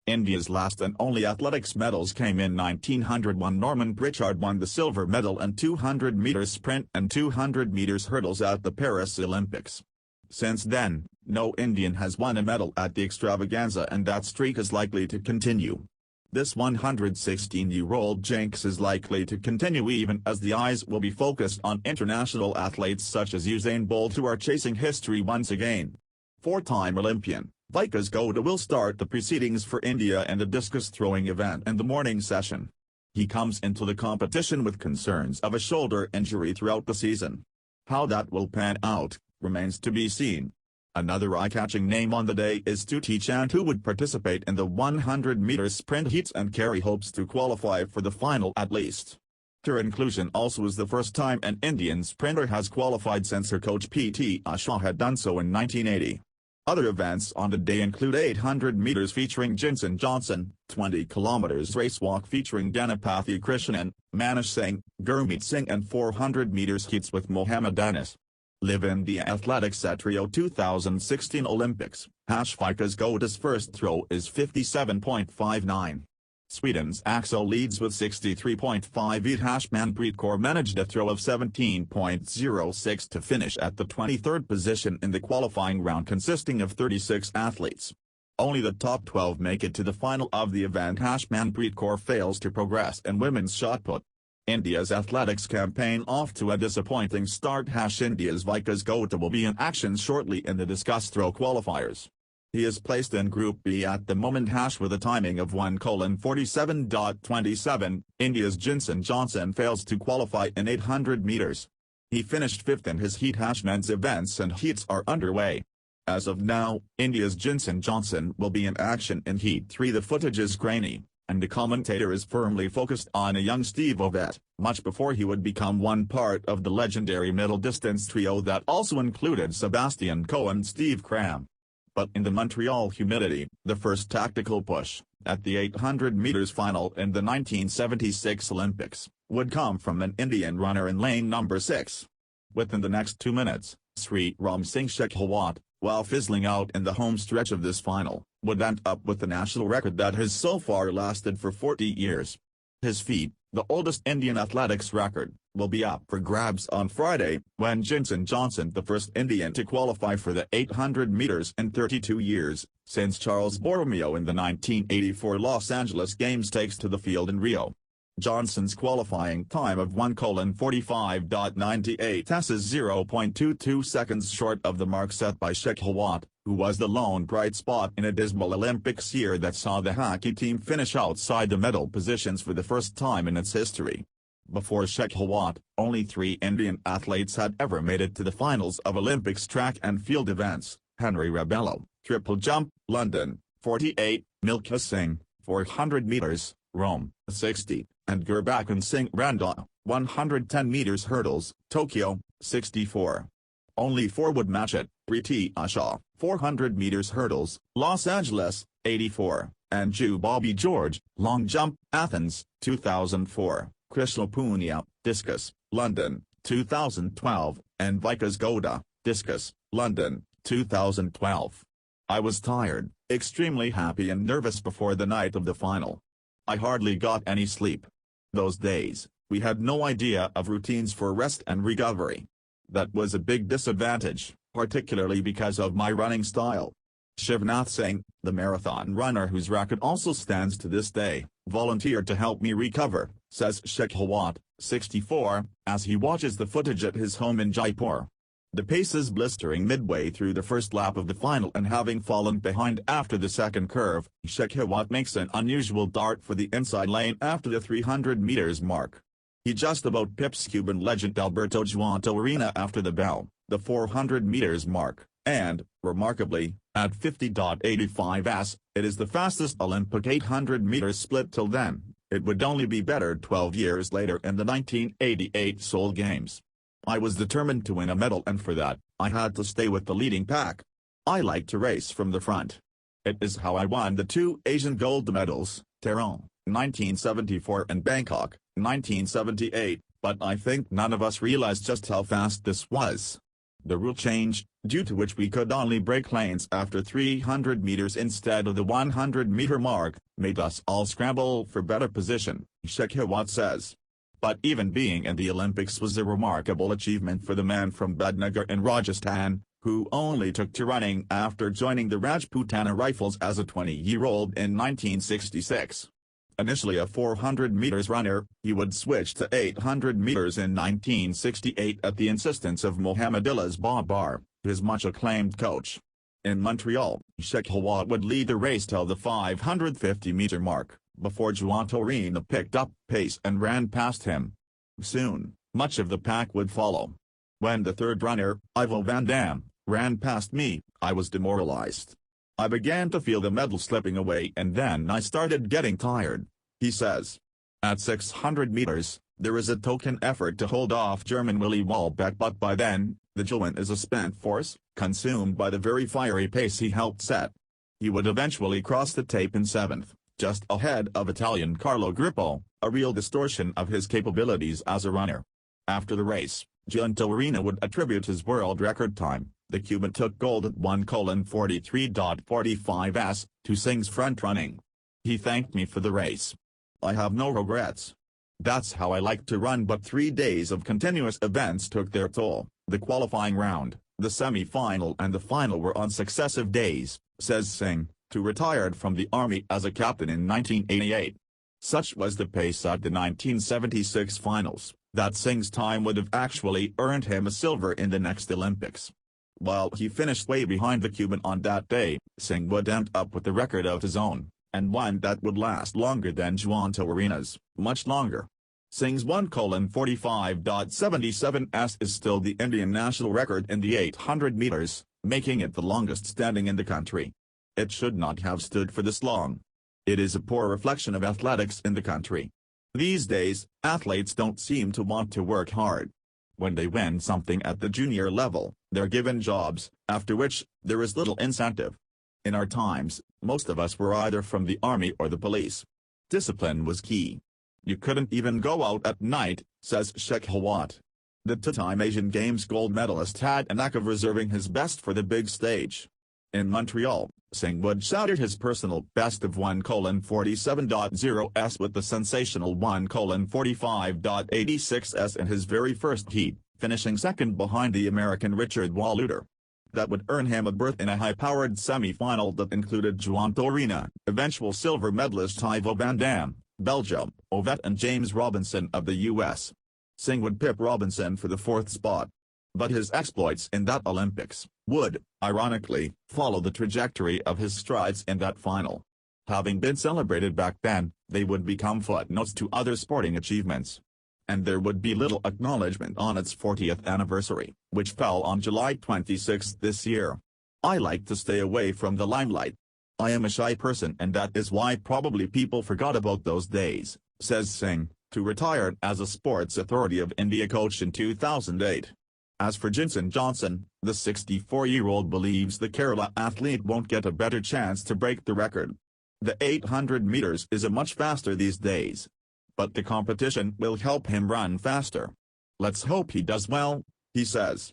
India's last and only athletics medals came in 1900 when Norman Pritchard won the silver medal in 200 meters sprint and 200 meters hurdles at the Paris Olympics. Since then, no Indian has won a medal at the Extravaganza, and that streak is likely to continue. This 116-year-old jinx is likely to continue even as the eyes will be focused on international athletes such as Usain Bolt, who are chasing history once again. Four-time Olympian Vikas Gowda will start the proceedings for India in the discus throwing event in the morning session. He comes into the competition with concerns of a shoulder injury throughout the season. How that will pan out remains to be seen. Another eye-catching name on the day is Dutee, who would participate in the 100-meter sprint heats and carry hopes to qualify for the final at least. Her inclusion also is the first time an Indian sprinter has qualified since her coach P.T. Usha had done so in 1980. Other events on the day include 800 meters featuring Jinson Johnson, 20 kilometers race walk featuring Ganapathy Krishnan, Manish Singh, Gurmeet Singh, and 400 meters heats with Mohammed Anas. Live India Athletics at Rio 2016 Olympics. Vikas Gowda's first throw is 57.59. Sweden's Axel leads with 63.58. Manpreet Kaur managed a throw of 17.06 to finish at the 23rd position in the qualifying round consisting of 36 athletes. Only the top 12 make it to the final of the event. Manpreet Kaur fails to progress in women's shot put. India's athletics campaign off to a disappointing start. India's Vikas Gowda will be in action shortly in the discus throw qualifiers. He is placed in Group B at the moment. With a timing of 1:47.27, India's Jinson Johnson fails to qualify in 800 meters. He finished 5th in his heat. Men's events and heats are underway. As of now, India's Jinson Johnson will be in action in Heat 3. The footage is grainy, and the commentator is firmly focused on a young Steve Ovett, much before he would become one part of the legendary middle-distance trio that also included Sebastian Coe and Steve Cram. But in the Montreal humidity, the first tactical push, at the 800 meters final in the 1976 Olympics, would come from an Indian runner in lane number 6. Within the next 2 minutes, Sri Ram Singh Shekhawat, while fizzling out in the home stretch of this final, would end up with the national record that has so far lasted for 40 years. His feat, the oldest Indian athletics record, will be up for grabs on Friday, when Jinson Johnson, the first Indian to qualify for the 800 meters in 32 years, since Charles Borromeo in the 1984 Los Angeles Games, takes to the field in Rio. Johnson's qualifying time of 1:45.98 is 0.22 seconds short of the mark set by Shekhawat, who was the lone bright spot in a dismal Olympics year that saw the hockey team finish outside the medal positions for the first time in its history. Before Shekhawat, only 3 Indian athletes had ever made it to the finals of Olympics track and field events: Henry Rebello, triple jump, London, 48, Milkha Singh, 400 meters, Rome, 60, and Gurbachan Singh Randhawa, 110 meters hurdles, Tokyo, 64. Only 4 would match it: P.T. Usha, 400 meters hurdles, Los Angeles, 84, and Bobby George, long jump, Athens, 2004, Krishna Punia, discus, London, 2012, and Vikas Gowda, discus, London, 2012. I was tired, extremely happy and nervous before the night of the final. I hardly got any sleep. Those days, we had no idea of routines for rest and recovery. That was a big disadvantage, particularly because of my running style. Shivnath Singh, the marathon runner whose record also stands to this day, volunteered to help me recover, says Shekhawat, 64, as he watches the footage at his home in Jaipur. The pace is blistering midway through the first lap of the final, and having fallen behind after the second curve, Shekhawat makes an unusual dart for the inside lane after the 300 meters mark. He just about pips Cuban legend Alberto Juantorina after the bell, the 400 meters mark, and, remarkably, at 50.85s, it is the fastest Olympic 800 meters split till then. It would only be better 12 years later in the 1988 Seoul Games. I was determined to win a medal, and for that, I had to stay with the leading pack. I like to race from the front. It is how I won the 2 Asian gold medals, Tehran, 1974, and Bangkok, 1978, but I think none of us realized just how fast this was. The rule change, due to which we could only break lanes after 300 meters instead of the 100-meter mark, made us all scramble for better position," Shekhawat says. But even being in the Olympics was a remarkable achievement for the man from Badnagar in Rajasthan, who only took to running after joining the Rajputana Rifles as a 20-year-old in 1966. Initially a 400 meters runner, he would switch to 800 meters in 1968 at the insistence of Mohammedillas Babar, his much-acclaimed coach. In Montreal, Shekhawat would lead the race till the 550-meter mark, before Juan Torina picked up pace and ran past him. Soon, much of the pack would follow. When the third runner, Ivo van Dam, ran past me, I was demoralized. I began to feel the medal slipping away and then I started getting tired, he says. At 600 meters, there is a token effort to hold off German Willy Walbeck, but by then, the Joan is a spent force, consumed by the very fiery pace he helped set. He would eventually cross the tape in 7th, just ahead of Italian Carlo Grippo, a real distortion of his capabilities as a runner. After the race, Juan Torina would attribute his world record time, the Cuban took gold at 1:43.45s, to Singh's front running. He thanked me for the race. I have no regrets. That's how I like to run, but 3 days of continuous events took their toll. The qualifying round, the semi-final and the final were on successive days, says Singh, who retired from the army as a captain in 1988. Such was the pace at the 1976 finals, that Singh's time would have actually earned him a silver in the next Olympics. While he finished way behind the Cuban on that day, Singh would end up with a record of his own, and one that would last longer than Juan Torina's, much longer. Singh's 1:45.77s is still the Indian national record in the 800 meters, making it the longest standing in the country. It should not have stood for this long. It is a poor reflection of athletics in the country. These days, athletes don't seem to want to work hard. When they win something at the junior level, they're given jobs, after which, there is little incentive. In our times, most of us were either from the army or the police. Discipline was key. You couldn't even go out at night, says Shekhawat. The two-time Asian Games gold medalist had a knack of reserving his best for the big stage. In Montreal, Singh would shatter his personal best of 1:47.0s with the sensational 1:45.86s in his very first heat, finishing second behind the American Richard Waluter. That would earn him a berth in a high-powered semi-final that included Juan Torina, eventual silver medalist Ivo van Dam, Belgium, Ovett and James Robinson of the U.S. Singh would pip Robinson for the fourth spot. But his exploits in that Olympics would, ironically, follow the trajectory of his strides in that final. Having been celebrated back then, they would become footnotes to other sporting achievements. And there would be little acknowledgement on its 40th anniversary, which fell on July 26 this year. I like to stay away from the limelight. I am a shy person and that is why probably people forgot about those days, says Singh, who retired as a Sports Authority of India coach in 2008. As for Jinson Johnson, the 64-year-old believes the Kerala athlete won't get a better chance to break the record. The 800 meters is a much faster these days. But the competition will help him run faster. Let's hope he does well, he says.